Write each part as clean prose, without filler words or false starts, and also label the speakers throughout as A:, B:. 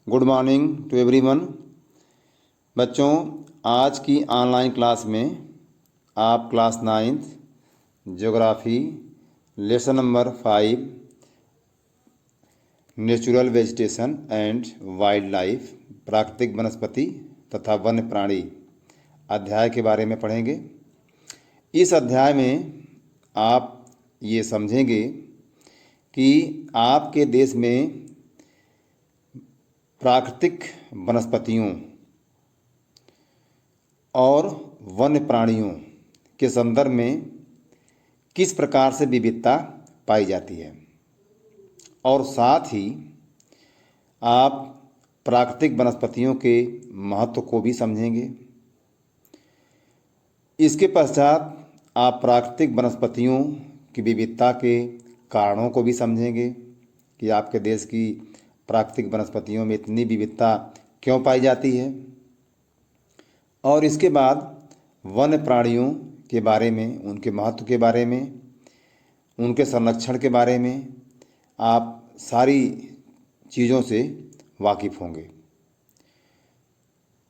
A: Good morning to everyone. बच्चों, आज की ऑनलाइन क्लास में आप class 9th geography lesson number 5 natural vegetation and wild life प्राकृतिक वनस्पति तथा वन्य प्राणी अध्याय के बारे में पढ़ेंगे। इस अध्याय में आप ये समझेंगे कि आपके देश में प्राकृतिक वनस्पतियों और वन्य प्राणियों के संदर्भ में किस प्रकार से विविधता पाई जाती है, और साथ ही आप प्राकृतिक वनस्पतियों के महत्व को भी समझेंगे। इसके पश्चात आप प्राकृतिक वनस्पतियों की विविधता के कारणों को भी समझेंगे कि आपके देश की प्राकृतिक वनस्पतियों में इतनी विविधता क्यों पाई जाती है, और इसके बाद वन्य प्राणियों के बारे में, उनके महत्व के बारे में, उनके संरक्षण के बारे में आप सारी चीज़ों से वाकिफ़ होंगे।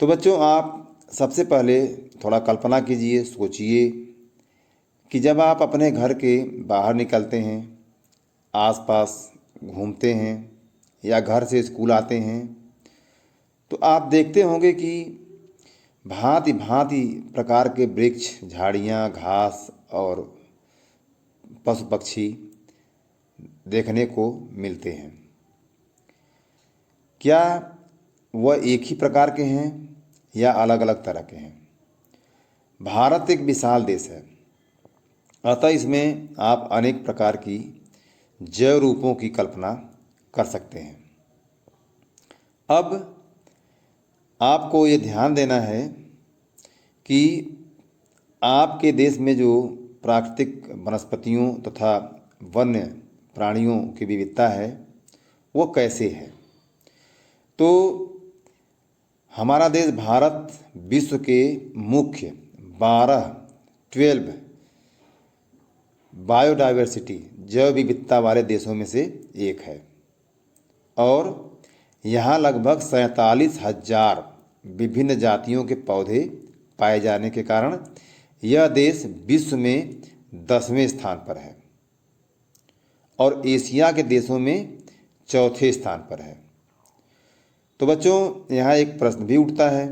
A: तो बच्चों, आप सबसे पहले थोड़ा कल्पना कीजिए, सोचिए कि जब आप अपने घर के बाहर निकलते हैं, आसपास घूमते हैं या घर से स्कूल आते हैं, तो आप देखते होंगे कि भांति भांति प्रकार के वृक्ष, झाड़ियाँ, घास और पशु पक्षी देखने को मिलते हैं। क्या वह एक ही प्रकार के हैं या अलग अलग तरह के हैं? भारत एक विशाल देश है, अतः इसमें आप अनेक प्रकार की जैव रूपों की कल्पना कर सकते हैं। अब आपको ये ध्यान देना है कि आपके देश में जो प्राकृतिक वनस्पतियों तथा वन्य प्राणियों की विविधता है वो कैसे है। तो हमारा देश भारत विश्व के मुख्य 12 बायोडाइवर्सिटी जैव विविधता वाले देशों में से एक है, और यहाँ लगभग 47,000 विभिन्न जातियों के पौधे पाए जाने के कारण यह देश विश्व में 10वें स्थान पर है और एशिया के देशों में 4थे स्थान पर है। तो बच्चों, यहाँ एक प्रश्न भी उठता है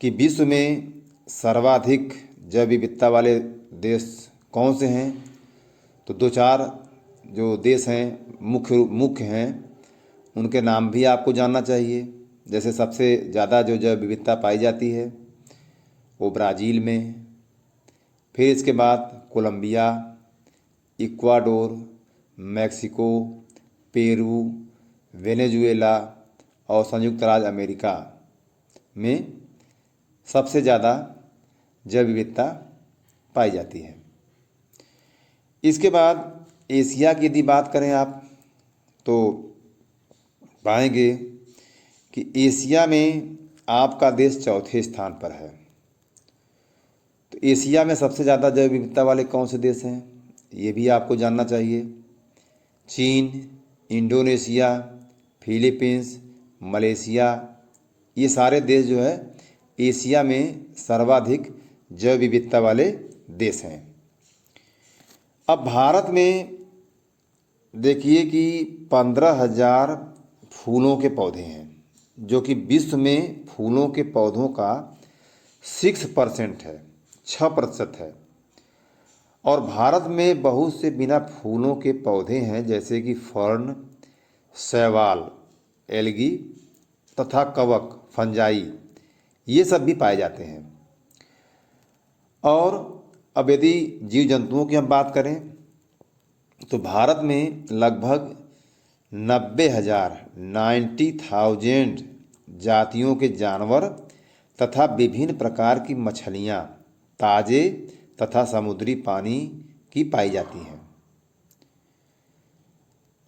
A: कि विश्व में सर्वाधिक जैव विविधता वाले देश कौन से हैं। तो 2-4 जो देश हैं मुख्य हैं, उनके नाम भी आपको जानना चाहिए। जैसे सबसे ज़्यादा जो जैव विविधता पाई जाती है वो ब्राज़ील में, फिर इसके बाद Colombia, Ecuador, Mexico, Peru, Venezuela और संयुक्त राज्य अमेरिका में सबसे ज़्यादा जैव विविधता पाई जाती है। इसके बाद एशिया की यदि बात करें आप, तो पाएंगे कि एशिया में आपका देश 4थे स्थान पर है। तो एशिया में सबसे ज़्यादा जैव विविधता वाले कौन से देश हैं, ये भी आपको जानना चाहिए। चीन, इंडोनेशिया, फिलीपींस, मलेशिया, ये सारे देश जो है एशिया में सर्वाधिक जैव विविधता वाले देश हैं। अब भारत में देखिए कि 15,000 फूलों के पौधे हैं, जो कि विश्व में फूलों के पौधों का 6% है, 6% है। और भारत में बहुत से बिना फूलों के पौधे हैं, जैसे कि फर्न, शैवाल, एल्गी तथा कवक, फंजाई, ये सब भी पाए जाते हैं। और अब यदि जीव जंतुओं की हम बात करें, तो भारत में लगभग 90,000 जातियों के जानवर तथा विभिन्न प्रकार की मछलियाँ ताजे तथा समुद्री पानी की पाई जाती हैं।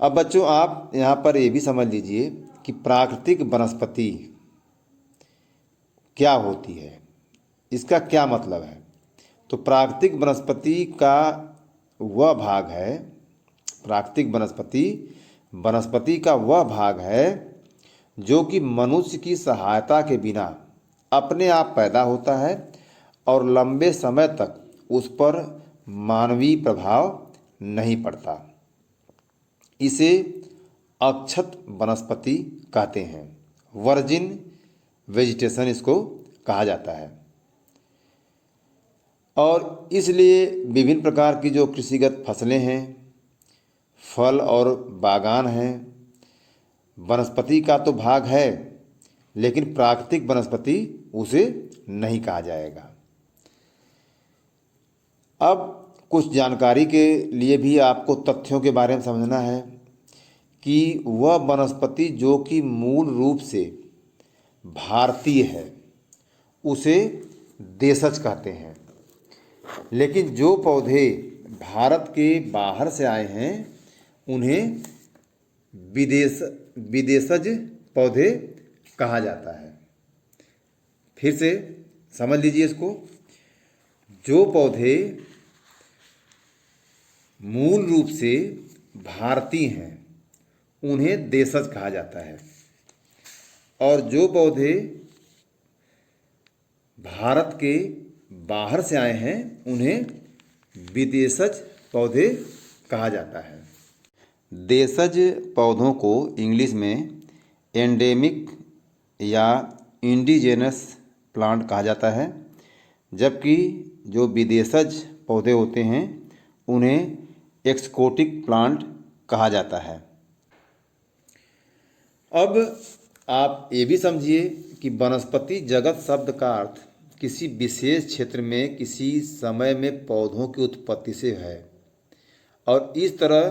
A: अब बच्चों, आप यहाँ पर ये भी समझ लीजिए कि प्राकृतिक वनस्पति क्या होती है, इसका क्या मतलब है। तो प्राकृतिक वनस्पति का वह भाग है, वनस्पति का वह भाग है जो कि मनुष्य की सहायता के बिना अपने आप पैदा होता है और लंबे समय तक उस पर मानवीय प्रभाव नहीं पड़ता। इसे अक्षत वनस्पति कहते हैं, वर्जिन वेजिटेशन इसको कहा जाता है। और इसलिए विभिन्न प्रकार की जो कृषिगत फसलें हैं, फल और बागान हैं, वनस्पति का तो भाग है, लेकिन प्राकृतिक वनस्पति उसे नहीं कहा जाएगा। अब कुछ जानकारी के लिए भी आपको तथ्यों के बारे में समझना है कि वह वनस्पति जो कि मूल रूप से भारतीय है उसे देशज कहते हैं, लेकिन जो पौधे भारत के बाहर से आए हैं उन्हें विदेशज पौधे कहा जाता है। फिर से समझ लीजिए इसको, जो पौधे मूल रूप से भारतीय हैं उन्हें देशज कहा जाता है, और जो पौधे भारत के बाहर से आए हैं उन्हें विदेशज पौधे कहा जाता है। देशज पौधों को इंग्लिश में एंडेमिक या इंडिजेनस प्लांट कहा जाता है, जबकि जो विदेशज पौधे होते हैं उन्हें एक्सोटिक प्लांट कहा जाता है। अब आप ये भी समझिए कि वनस्पति जगत शब्द का अर्थ किसी विशेष क्षेत्र में किसी समय में पौधों की उत्पत्ति से है, और इस तरह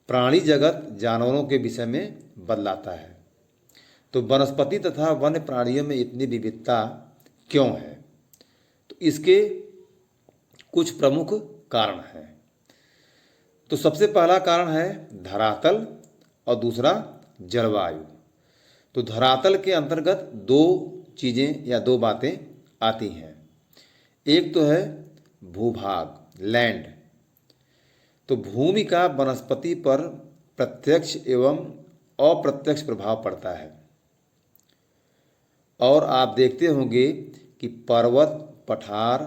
A: प्राणी जगत जानवरों के विषय में बदलाता है। तो वनस्पति तथा वन्य प्राणियों में इतनी विविधता क्यों है? तो इसके कुछ प्रमुख कारण हैं। तो सबसे पहला कारण है धरातल और दूसरा जलवायु। तो धरातल के अंतर्गत दो चीज़ें या दो बातें आती हैं। एक तो है भूभाग, लैंड। तो भूमि का वनस्पति पर प्रत्यक्ष एवं अप्रत्यक्ष प्रभाव पड़ता है, और आप देखते होंगे कि पर्वत, पठार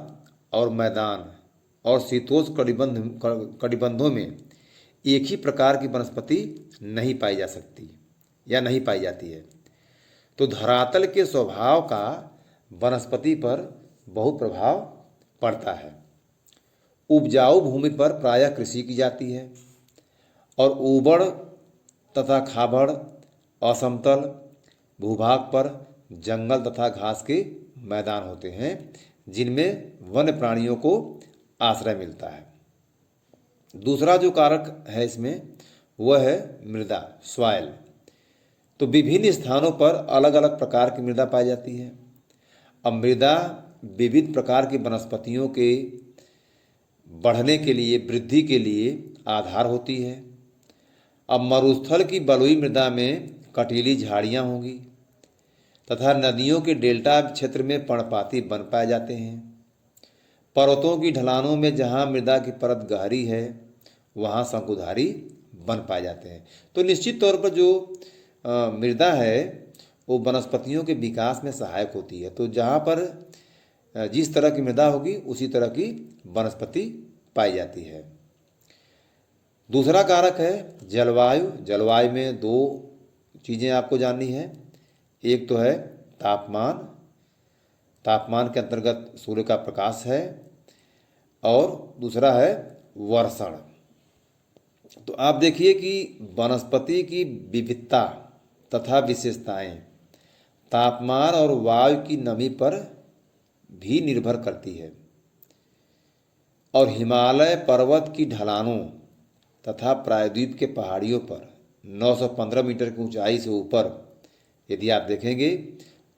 A: और मैदान और शीतोष्ण कटिबंधों में एक ही प्रकार की वनस्पति नहीं पाई जा सकती या नहीं पाई जाती है। तो धरातल के स्वभाव का वनस्पति पर बहुत प्रभाव पड़ता है। उपजाऊ भूमि पर प्रायः कृषि की जाती है, और ऊबड़ तथा खाबड़ असमतल भूभाग पर जंगल तथा घास के मैदान होते हैं जिनमें वन्य प्राणियों को आश्रय मिलता है। दूसरा जो कारक है इसमें वह है मृदा, सॉइल। तो विभिन्न स्थानों पर अलग अलग प्रकार की मृदा पाई जाती है। अब मृदा विविध प्रकार की वनस्पतियों के बढ़ने के लिए, वृद्धि के लिए आधार होती है। अब मरुस्थल की बलुई मृदा में कटीली झाड़ियाँ होंगी तथा नदियों के डेल्टा क्षेत्र में पर्णपाती वन पाए जाते हैं। पर्वतों की ढलानों में जहाँ मृदा की परत गहरी है वहाँ शंकुधारी वन पाए जाते हैं। तो निश्चित तौर पर जो मृदा है वो वनस्पतियों के विकास में सहायक होती है। तो जहाँ पर जिस तरह की मृदा होगी उसी तरह की वनस्पति पाई जाती है। दूसरा कारक है जलवायु। जलवायु में दो चीज़ें आपको जाननी है। एक तो है तापमान, तापमान के अंतर्गत सूर्य का प्रकाश है, और दूसरा है वर्षण। तो आप देखिए कि वनस्पति की विविधता तथा विशेषताएं तापमान और वायु की नमी पर भी निर्भर करती है, और हिमालय पर्वत की ढलानों तथा प्रायद्वीप के पहाड़ियों पर 915 मीटर की ऊंचाई से ऊपर यदि आप देखेंगे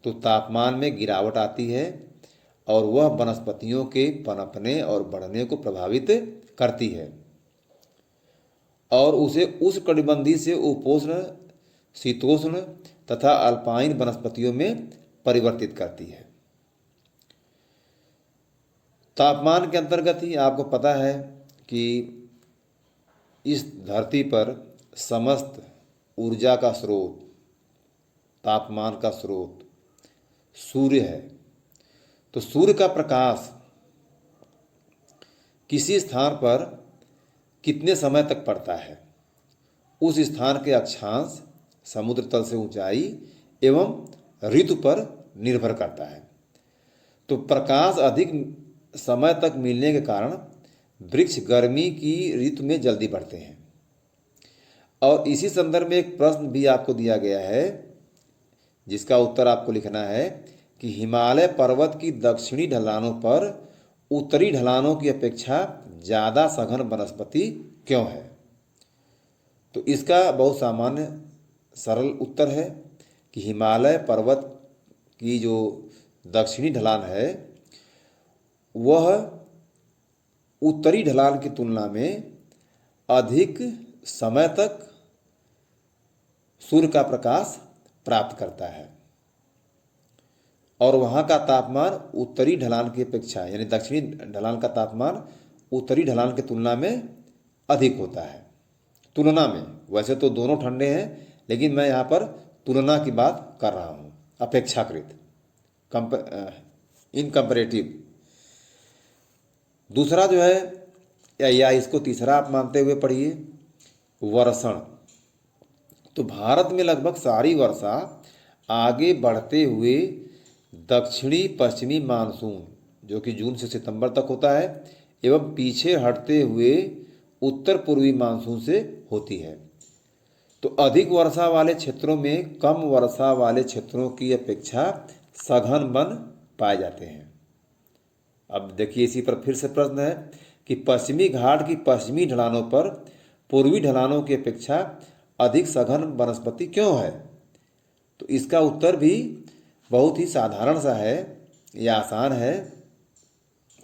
A: तो तापमान में गिरावट आती है, और वह वनस्पतियों के पनपने और बढ़ने को प्रभावित करती है, और उसे उष्णकटिबंधीय से उपोष्ण, शीतोष्ण तथा अल्पाइन वनस्पतियों में परिवर्तित करती है। तापमान के अंतर्गत ही आपको पता है कि इस धरती पर समस्त ऊर्जा का स्रोत तापमान का स्रोत सूर्य है। तो सूर्य का प्रकाश किसी स्थान पर कितने समय तक पड़ता है, उस स्थान के अक्षांश, समुद्र तल से ऊंचाई एवं ऋतु पर निर्भर करता है। तो प्रकाश अधिक समय तक मिलने के कारण वृक्ष गर्मी की ऋतु में जल्दी बढ़ते हैं। और इसी संदर्भ में एक प्रश्न भी आपको दिया गया है जिसका उत्तर आपको लिखना है कि हिमालय पर्वत की दक्षिणी ढलानों पर उत्तरी ढलानों की अपेक्षा ज़्यादा सघन वनस्पति क्यों है। तो इसका बहुत सामान्य सरल उत्तर है कि हिमालय पर्वत की जो दक्षिणी ढलान है वह उत्तरी ढलान की तुलना में अधिक समय तक सूर्य का प्रकाश प्राप्त करता है और वहाँ का तापमान उत्तरी ढलान की अपेक्षा यानी दक्षिणी ढलान का तापमान उत्तरी ढलान की तुलना में अधिक होता है। तुलना में, वैसे तो दोनों ठंडे हैं लेकिन मैं यहाँ पर तुलना की बात कर रहा हूँ, अपेक्षाकृत, इन कंपैरेटिव। दूसरा जो है या इसको तीसरा आप मानते हुए पढ़िए, वर्षण। तो भारत में लगभग सारी वर्षा आगे बढ़ते हुए दक्षिणी पश्चिमी मानसून जो कि जून से सितंबर तक होता है एवं पीछे हटते हुए उत्तर पूर्वी मानसून से होती है। तो अधिक वर्षा वाले क्षेत्रों में कम वर्षा वाले क्षेत्रों की अपेक्षा सघन वन पाए जाते हैं। अब देखिए इसी पर फिर से प्रश्न है कि पश्चिमी घाट की पश्चिमी ढलानों पर पूर्वी ढलानों की अपेक्षा अधिक सघन वनस्पति क्यों है। तो इसका उत्तर भी बहुत ही साधारण सा है या आसान है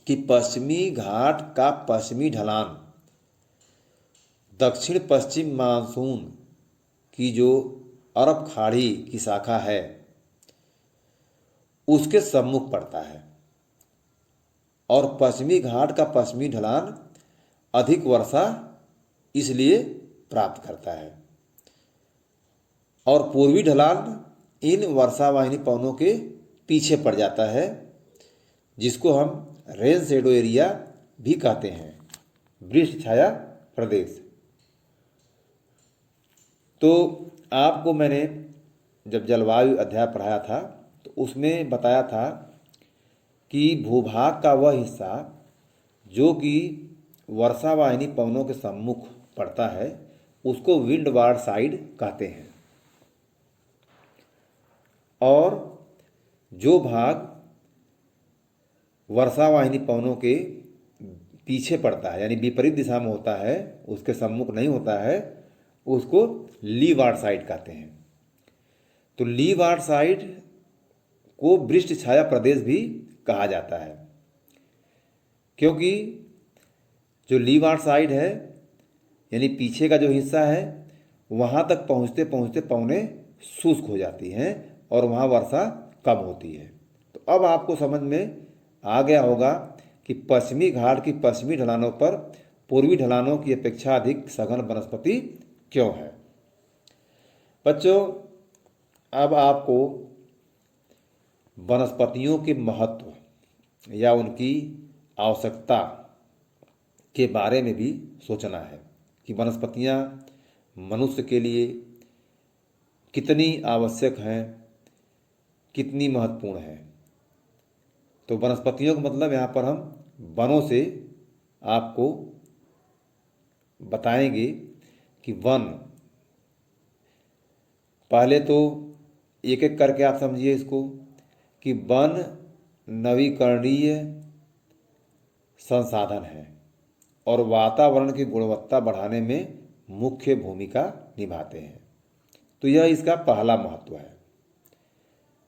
A: कि पश्चिमी घाट का पश्चिमी ढलान दक्षिण पश्चिम मानसून की जो अरब खाड़ी की शाखा है उसके सम्मुख पड़ता है और पश्चिमी घाट का पश्चिमी ढलान अधिक वर्षा इसलिए प्राप्त करता है और पूर्वी ढलान इन वर्षावाहिनी पवनों के पीछे पड़ जाता है जिसको हम रेन शेडो एरिया भी कहते हैं, वृक्ष छाया प्रदेश। तो आपको मैंने जब जलवायु अध्याय पढ़ाया था तो उसमें बताया था कि भूभाग का वह हिस्सा जो कि वर्षावाहिनी पवनों के सम्मुख पड़ता है उसको विंडवार्ड साइड कहते हैं और जो भाग वर्षावाहिनी पवनों के पीछे पड़ता है यानी विपरीत दिशा में होता है, उसके सम्मुख नहीं होता है, उसको लीवार्ड साइड कहते हैं। तो लीवार्ड साइड को वृक्ष छाया प्रदेश भी कहा जाता है क्योंकि जो लीवार्ड साइड है यानी पीछे का जो हिस्सा है वहाँ तक पहुँचते पहुँचते पवनें शुष्क हो जाती हैं और वहाँ वर्षा कम होती है। तो अब आपको समझ में आ गया होगा कि पश्चिमी घाट की पश्चिमी ढलानों पर पूर्वी ढलानों की अपेक्षा अधिक सघन वनस्पति क्यों है। बच्चों अब आपको वनस्पतियों के महत्व या उनकी आवश्यकता के बारे में भी सोचना है कि वनस्पतियाँ मनुष्य के लिए कितनी आवश्यक हैं, कितनी महत्वपूर्ण हैं। तो वनस्पतियों का मतलब यहाँ पर हम वनों से आपको बताएंगे कि वन, पहले तो एक एक करके आप समझिए इसको कि वन नवीकरणीय संसाधन है और वातावरण की गुणवत्ता बढ़ाने में मुख्य भूमिका निभाते हैं। तो यह इसका पहला महत्व है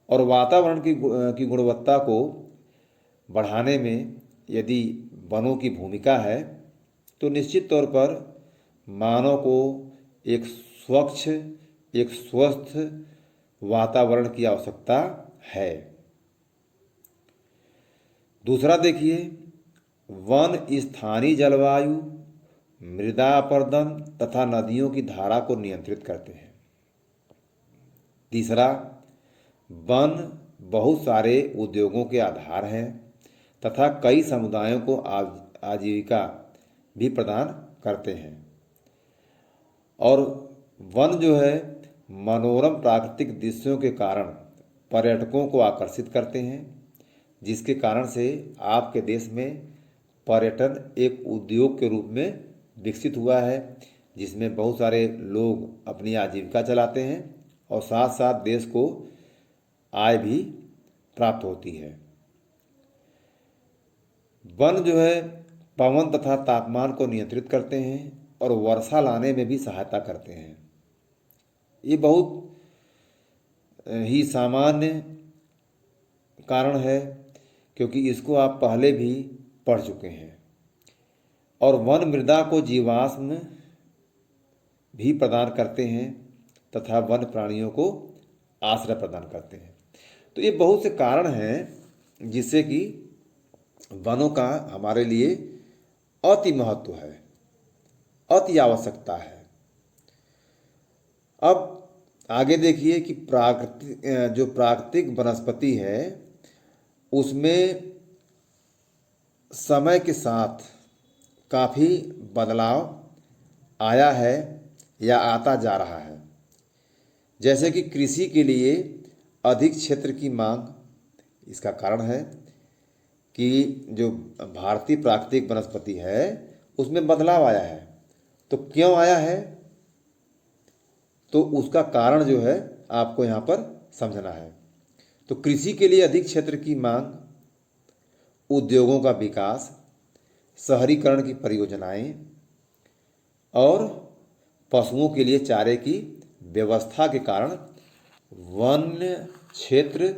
A: और वातावरण की गुणवत्ता को बढ़ाने में यदि वनों की भूमिका है तो निश्चित तौर पर मानव को एक स्वच्छ, एक स्वस्थ वातावरण की आवश्यकता है। दूसरा देखिए, वन स्थानीय जलवायु, मृदा अपरदन तथा नदियों की धारा को नियंत्रित करते हैं। तीसरा, वन बहुत सारे उद्योगों के आधार हैं तथा कई समुदायों को आजीविका भी प्रदान करते हैं। और वन जो है मनोरम प्राकृतिक दृश्यों के कारण पर्यटकों को आकर्षित करते हैं, जिसके कारण से आपके देश में पर्यटन एक उद्योग के रूप में विकसित हुआ है, जिसमें बहुत सारे लोग अपनी आजीविका चलाते हैं और साथ साथ देश को आय भी प्राप्त होती है। वन जो है पवन तथा तापमान को नियंत्रित करते हैं और वर्षा लाने में भी सहायता करते हैं। ये बहुत ही सामान्य कारण है, क्योंकि इसको आप पहले भी पढ़ चुके हैं। और वन मृदा को जीवाश्म भी प्रदान करते हैं तथा वन प्राणियों को आश्रय प्रदान करते हैं। तो ये बहुत से कारण हैं जिससे कि वनों का हमारे लिए अति महत्व है, अति आवश्यकता है। अब आगे देखिए कि प्राकृतिक वनस्पति है उसमें समय के साथ काफ़ी बदलाव आया है या आता जा रहा है। जैसे कि कृषि के लिए अधिक क्षेत्र की मांग इसका कारण है कि जो भारतीय प्राकृतिक वनस्पति है उसमें बदलाव आया है। तो क्यों आया है, तो उसका कारण जो है आपको यहाँ पर समझना है। तो कृषि के लिए अधिक क्षेत्र की मांग, उद्योगों का विकास, शहरीकरण की परियोजनाएं और पशुओं के लिए चारे की व्यवस्था के कारण वन्य क्षेत्र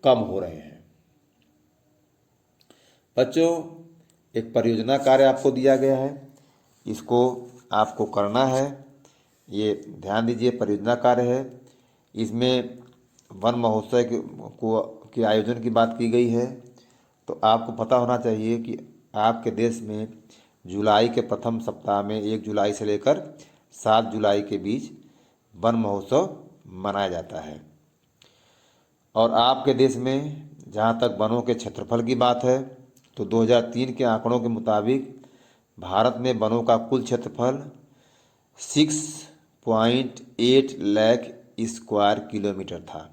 A: कम हो रहे हैं। बच्चों, एक परियोजना कार्य आपको दिया गया है, इसको आपको करना है। ये ध्यान दीजिए, परियोजना कार्य है। इसमें वन महोत्सव के आयोजन की बात की गई है। तो आपको पता होना चाहिए कि आपके देश में जुलाई के प्रथम सप्ताह में 1 जुलाई से लेकर 7 जुलाई के बीच वन महोत्सव मनाया जाता है। और आपके देश में जहाँ तक वनों के क्षेत्रफल की बात है तो 2003 के आंकड़ों के मुताबिक भारत में वनों का कुल क्षेत्रफल 6.8 लाख स्क्वायर किलोमीटर था।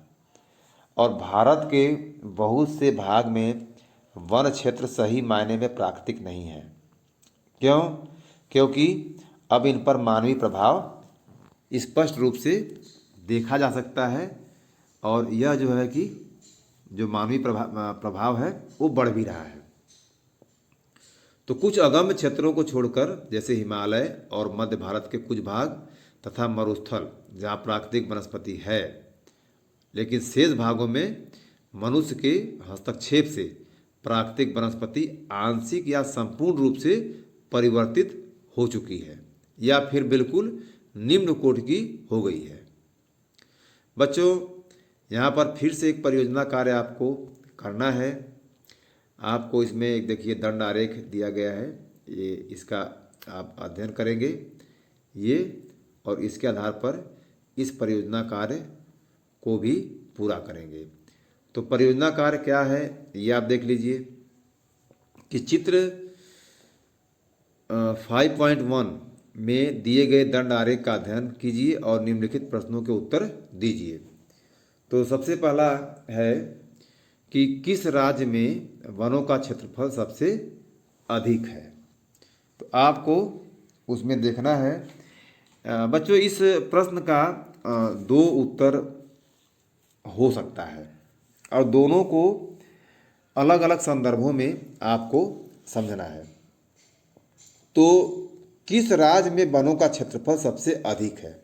A: और भारत के बहुत से भाग में वन क्षेत्र सही मायने में प्राकृतिक नहीं है। क्यों? क्योंकि अब इन पर मानवीय प्रभाव स्पष्ट रूप से देखा जा सकता है और यह जो है कि जो मानवीय प्रभाव है वो बढ़ भी रहा है। तो कुछ अगम्य क्षेत्रों को छोड़कर जैसे हिमालय और मध्य भारत के कुछ भाग तथा मरुस्थल जहाँ प्राकृतिक वनस्पति है, लेकिन शेष भागों में मनुष्य के हस्तक्षेप से प्राकृतिक वनस्पति आंशिक या संपूर्ण रूप से परिवर्तित हो चुकी है या फिर बिल्कुल निम्न कोटि की हो गई है। बच्चों, यहाँ पर फिर से एक परियोजना कार्य आपको करना है। आपको इसमें एक देखिए दंड आरेख दिया गया है, ये इसका आप अध्ययन करेंगे ये, और इसके आधार पर इस परियोजना कार्य को भी पूरा करेंगे। तो परियोजना कार्य क्या है ये आप देख लीजिए कि चित्र 5.1 में दिए गए दंड आरेख का अध्ययन कीजिए और निम्नलिखित प्रश्नों के उत्तर दीजिए। तो सबसे पहला है कि किस राज्य में वनों का क्षेत्रफल सबसे अधिक है। तो आपको उसमें देखना है। बच्चों, इस प्रश्न का 2 उत्तर हो सकता है और दोनों को अलग अलग संदर्भों में आपको समझना है। तो किस राज्य में वनों का क्षेत्रफल सबसे अधिक है?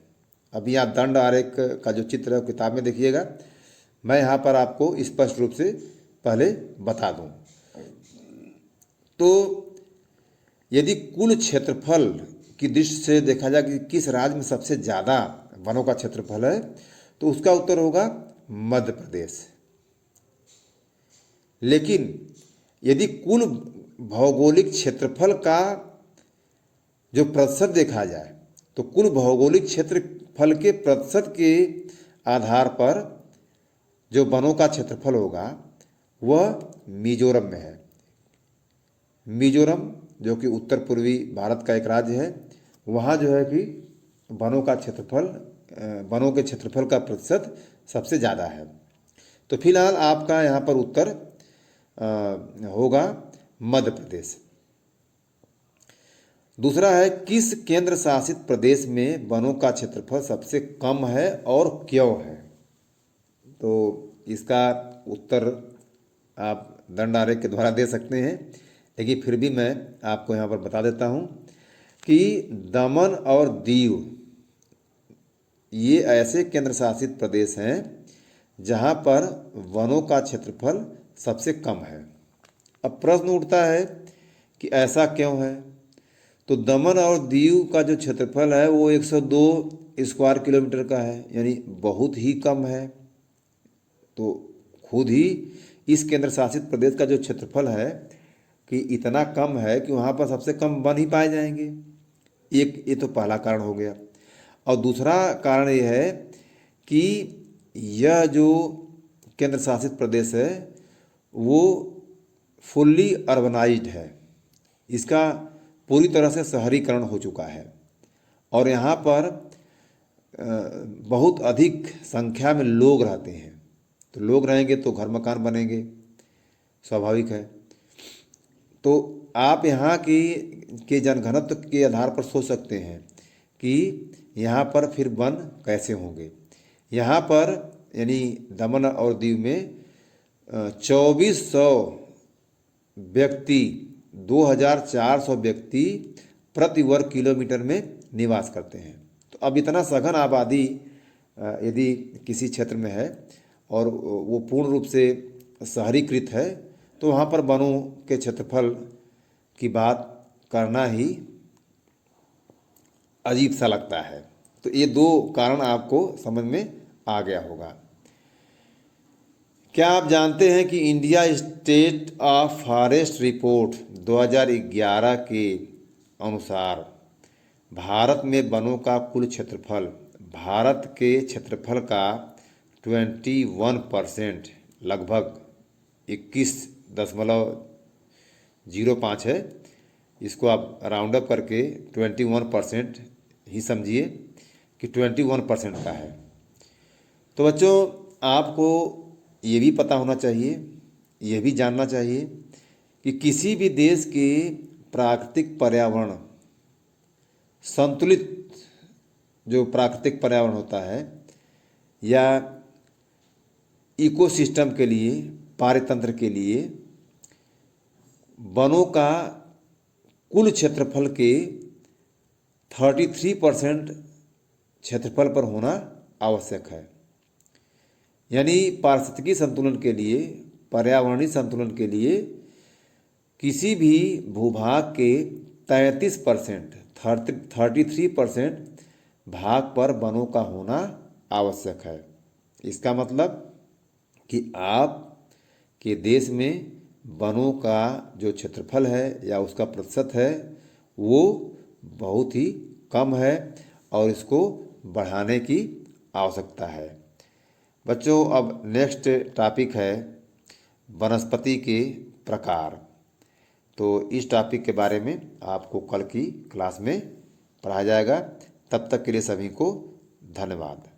A: अभी आप दंड आरेख का जो चित्र है किताब में देखिएगा, मैं यहाँ पर आपको स्पष्ट रूप से पहले बता दूँ। तो यदि कुल क्षेत्रफल की दृष्टि से देखा जाए कि किस राज्य में सबसे ज़्यादा वनों का क्षेत्रफल है, तो उसका उत्तर होगा मध्य प्रदेश। लेकिन यदि कुल भौगोलिक क्षेत्रफल का जो प्रतिशत देखा जाए तो कुल भौगोलिक क्षेत्रफल के प्रतिशत के आधार पर जो वनों का क्षेत्रफल होगा वह मिजोरम में है। मिजोरम जो कि उत्तर पूर्वी भारत का एक राज्य है, वहाँ जो है कि वनों का क्षेत्रफल वनों के क्षेत्रफल का प्रतिशत सबसे ज़्यादा है। तो फिलहाल आपका यहाँ पर उत्तर होगा मध्य प्रदेश। दूसरा है, किस केंद्र शासित प्रदेश में वनों का क्षेत्रफल सबसे कम है और क्यों है? तो इसका उत्तर आप दंड आरेख के द्वारा दे सकते हैं, लेकिन फिर भी मैं आपको यहाँ पर बता देता हूँ कि दमन और दीव ये ऐसे केंद्र शासित प्रदेश हैं जहाँ पर वनों का क्षेत्रफल सबसे कम है। अब प्रश्न उठता है कि ऐसा क्यों है? तो दमन और दीव का जो क्षेत्रफल है वो 102 स्क्वायर किलोमीटर का है, यानी बहुत ही कम है। तो खुद ही इस केंद्र शासित प्रदेश का जो क्षेत्रफल है कि इतना कम है कि वहाँ पर सबसे कम वन ही पाए जाएंगे। ये तो पहला कारण हो गया। और दूसरा कारण ये है कि यह जो केंद्र शासित प्रदेश है वो फुल्ली अर्बनाइज्ड है, इसका पूरी तरह से शहरीकरण हो चुका है और यहाँ पर बहुत अधिक संख्या में लोग रहते हैं। तो लोग रहेंगे तो घर मकान बनेंगे, स्वाभाविक है। तो आप यहाँ की के जनघनत्व के आधार पर सोच सकते हैं कि यहाँ पर फिर वन कैसे होंगे। यहाँ पर यानी दमन और दीव में 2400 व्यक्ति 2400 व्यक्ति प्रति वर्ग किलोमीटर में निवास करते हैं। तो अब इतना सघन आबादी यदि किसी क्षेत्र में है और वो पूर्ण रूप से शहरीकृत है तो वहाँ पर वनों के क्षेत्रफल की बात करना ही अजीब सा लगता है। तो ये दो कारण आपको समझ में आ गया होगा। क्या आप जानते हैं कि India state of forest report 2011 के अनुसार भारत में वनों का कुल क्षेत्रफल भारत के क्षेत्रफल का 21% लगभग 21.05 है। इसको आप राउंड अप करके 21% ही समझिए कि 21% का है। तो बच्चों आपको ये भी पता होना चाहिए, ये भी जानना चाहिए कि किसी भी देश के प्राकृतिक पर्यावरण संतुलित जो प्राकृतिक पर्यावरण होता है या इकोसिस्टम के लिए पारितंत्र के लिए वनों का कुल क्षेत्रफल के 33% क्षेत्रफल पर होना आवश्यक है। यानी पारिस्थितिकी संतुलन के लिए, पर्यावरणीय संतुलन के लिए किसी भी भूभाग के 33% भाग पर वनों का होना आवश्यक है। इसका मतलब कि आप के देश में वनों का जो क्षेत्रफल है या उसका प्रतिशत है वो बहुत ही कम है और इसको बढ़ाने की आवश्यकता है। बच्चों अब नेक्स्ट टॉपिक है वनस्पति के प्रकार। तो इस टॉपिक के बारे में आपको कल की क्लास में पढ़ाया जाएगा। तब तक के लिए सभी को धन्यवाद।